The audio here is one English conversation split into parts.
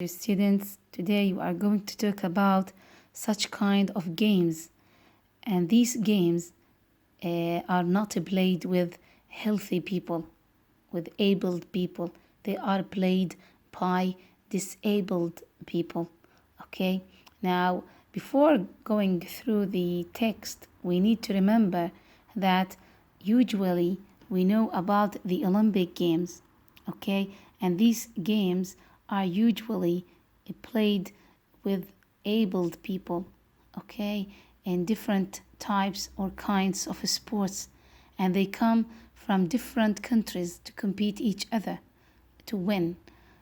Dear students, today we are going to talk about such kind of games, and these games are not played with healthy people, with abled people. They are played by disabled people. Okay, now before going through the text, we need to remember that usually we know about the Olympic Games. Okay, and these games are usually played with abled people. Okay, in different types or kinds of sports, and they come from different countries to compete each other to win.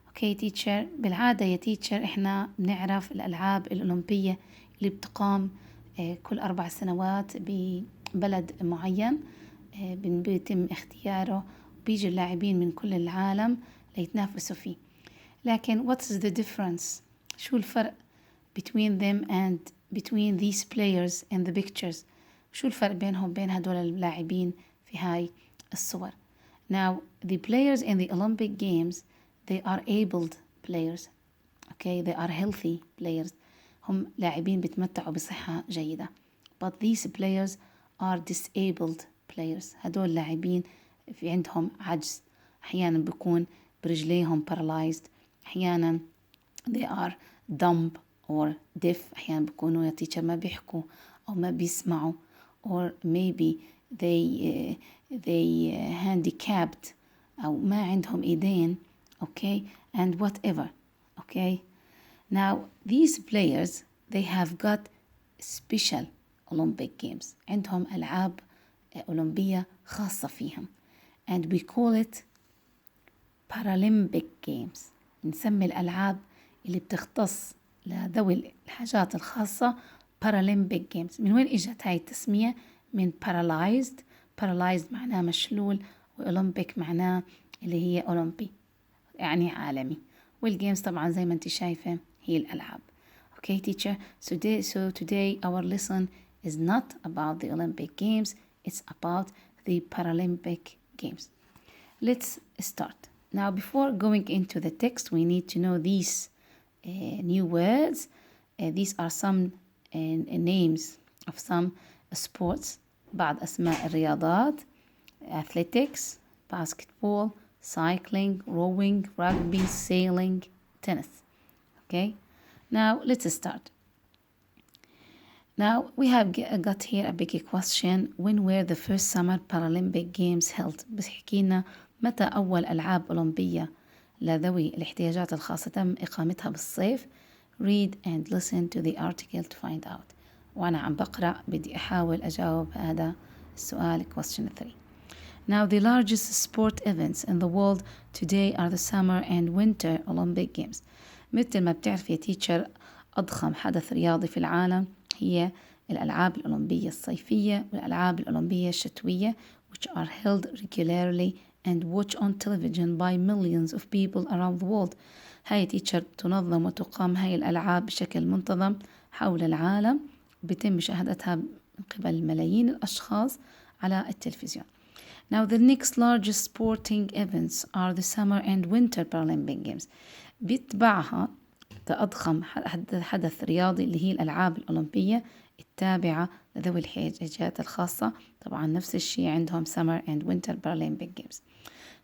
اوكي تيتشر، بالعادة يا تيتشر احنا بنعرف الألعاب الأولمبية اللي بتقام كل 4 سنوات ببلد معين، بيتم اختياره وبيجي اللاعبين من كل العالم ليتنافسوا فيه. لكن what is the difference؟ شو الفرق between them and between these players in the pictures؟ شو الفرق بينهم بين هدول اللاعبين في هاي الصور؟ Now the players in the Olympic Games, they are abled players. Okay, they are healthy players. هم لاعبين بيتمتعوا بصحة جيدة. But these players are disabled players. هدول لاعبين في عندهم عجز. أحيانا بيكون برجليهم paralyzed. أحيانا they are dumb or deaf. أحيانا بيكونوا يا teacher ما بيحكوا أو ما بيسمعوا, or maybe they handicapped أو ما عندهم إيدين. Okay, and whatever. Okay, now these players, they have got special Olympic games. عندهم ألعاب أولمبية خاصة فيهم, and we call it Paralympic games. نسمي الألعاب اللي بتختص لذوي الحاجات الخاصة Paralympic games. من وين إجت هاي التسمية؟ من paralyzed معناه مشلول, وأولمبيك معناه اللي هي أولمبي يعني عالمي, والجيمز طبعا زي ما انت شايفة هي الألعاب. Okay teacher, so today our lesson is not about the Olympic Games, it's about the Paralympic Games. Let's start. Now before going into the text, we need to know these new words. These are some names of some sports. بعض أسماء الرياضات: athletics, basketball, cycling, rowing, rugby, sailing, tennis. Okay, now let's start. Now we have got here a big question. When were the first summer Paralympic Games held؟ بس حكينا متى أول ألعاب أولمبية لذوي الاحتياجات الخاصة تم إقامتها بالصيف. Read and listen to the article to find out. وأنا عم بقرأ بدي أحاول أجاوب هذا السؤال question 3. Now the largest sport events in the world today are the summer and winter Olympic Games. مثل ما بتعرف يا تيتشر, أضخم حدث رياضي في العالم هي الألعاب الأولمبية الصيفية والألعاب الأولمبية الشتوية, which are held regularly and watched on television by millions of people around the world. هاي تيتشر تنظم وتقام هاي الألعاب بشكل منتظم حول العالم, بيتم مشاهدتها من قبل ملايين الأشخاص على التلفزيون. Now the next largest sporting events are the summer and winter Paralympic Games. بيتبعها كأضخم حدث رياضي اللي هي الألعاب الأولمبية التابعة لذوي الاحتياجات الخاصة. طبعا نفس الشيء عندهم summer and winter Paralympic Games.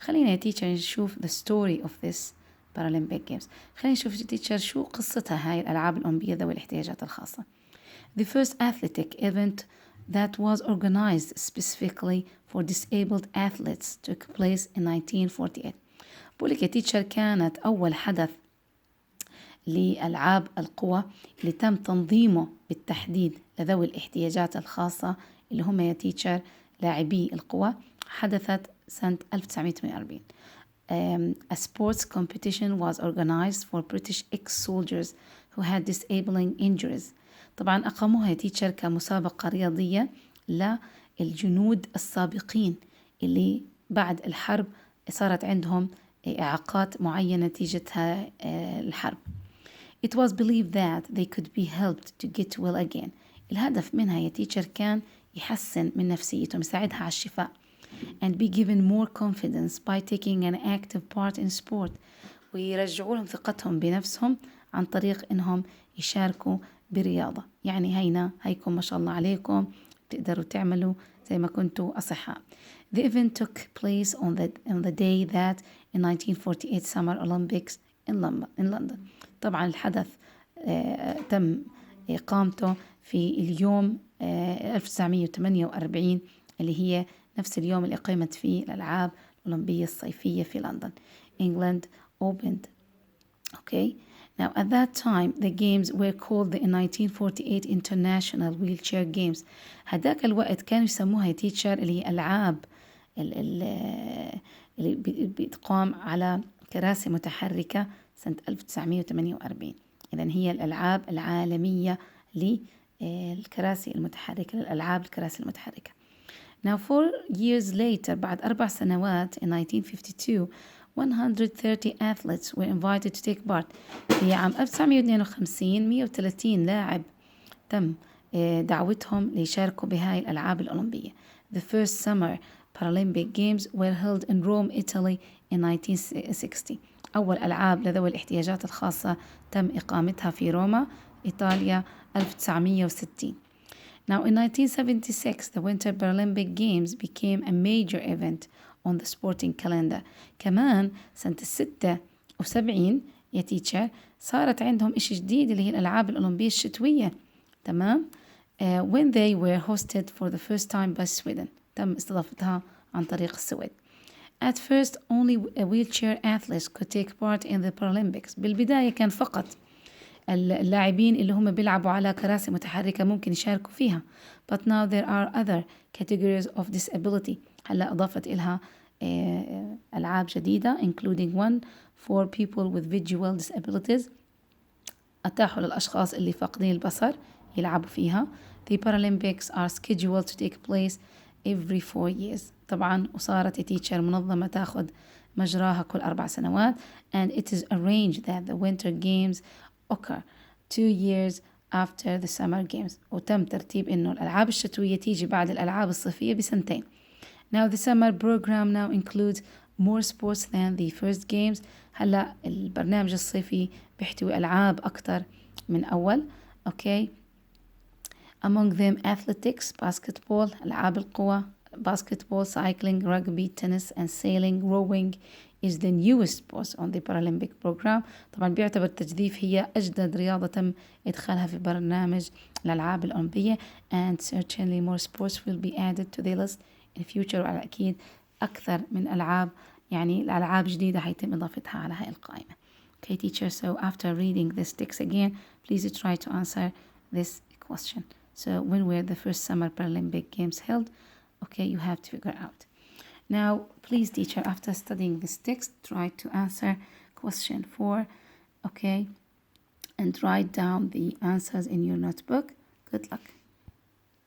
خلينا يا teacher نشوف the story of this Paralympic Games. خلينا نشوف يا teacher شو قصتها هاي الألعاب الأولمبية ذوي الاحتياجات الخاصة. The first athletic event that was organized specifically for disabled athletes took place in 1948. بقولك يا تيتشر كانت أول حدث لألعاب القوى اللي تم تنظيمه بالتحديد لذوي الاحتياجات الخاصة اللي هم يا تيتشر لاعبي القوى حدثت سنة 1948. A sports competition was organized for British ex-soldiers who had disabling injuries. طبعا أقاموها يا تيتشر كمسابقة رياضية للجنود السابقين اللي بعد الحرب صارت عندهم إعاقات معينة نتيجة الحرب. It was believed that they could be helped to get well again. الهدف منها يا تيتشر كان يحسن من نفسيتهم, يساعدها على الشفاء, and be given more confidence by taking an active part in sport. ويرجعوا لهم ثقتهم بنفسهم عن طريق إنهم يشاركوا برياضة. يعني هيكم ما شاء الله عليكم تقدروا تعملوا زي ما كنتوا أصحاء. The event took place on the day that in 1948 Summer Olympics in London. طبعا الحدث تم إقامته في اليوم 1948 اللي هي نفس اليوم اللي أقيمت فيه الألعاب الأولمبية الصيفية في لندن. England opened. Okay. Now at that time the games were called the 1948 International Wheelchair Games. هذاك الوقت كانوا يسموها يا تيتشر اللي هي ألعاب اللي بتقام على كراسي متحركة سنة 1948. إذن هي الألعاب العالمية للكراسي المتحركة للألعاب الكراسي المتحركة. Now 4 years later بعد 4 سنوات in 1952 130 athletes were invited to take part. في عام 1952 130 لاعب تم دعوتهم ليشاركوا بهاي الألعاب الأولمبية. The first summer Paralympic Games were held in Rome, Italy in 1960. أول ألعاب لذوي الاحتياجات الخاصة تم إقامتها في روما إيطاليا 1960. Now in 1976 the Winter Paralympic Games became a major event on the sporting calendar. كمان سنة 76 يا تيتشر صارت عندهم إشي جديد اللي هي الألعاب الأولمبية الشتوية. تمام. when they were hosted for the first time by Sweden. تم استضافتها عن طريق السويد. At first only wheelchair athletes could take part in the Paralympics. بالبداية كان فقط اللاعبين اللي هم بيلعبوا على كراسي متحركة ممكن يشاركوا فيها. But now there are other categories of disability. هلا أضافت إلها ألعاب جديدة including one for people with visual disabilities. أتاحوا للأشخاص اللي فاقدين البصر يلعبوا فيها. The Paralympics are scheduled to take place every 4 years. طبعا وصارت تيتشر منظمة تاخذ مجراها كل 4 سنوات. And it is arranged that the Winter Games occur 2 years after the Summer Games. وتم ترتيب إنه الألعاب الشتوية تيجي بعد الألعاب الصيفية بسنتين. Now the summer program now includes more sports than the first games. هلا البرنامج الصيفي بيحتوي ألعاب أكتر من أول. Okay. Among them athletics, basketball, ألعاب القوى, basketball, cycling, rugby, tennis and sailing. Rowing is the newest sport on the Paralympic program. طبعا بيعتبر التجديف هي أجدد رياضة تم إدخالها في برنامج الألعاب الأولمبية. And certainly more sports will be added to the list in future. وعلى أكيد أكثر من ألعاب يعني الألعاب جديدة حيتم إضافتها على هاي القائمة. Okay teacher, so after reading this text again, please try to answer this question. So when were the first Summer Paralympic Games held? Okay, you have to figure out. Now, please teacher, after studying this text, try to answer question 4, okay? And write down the answers in your notebook. Good luck.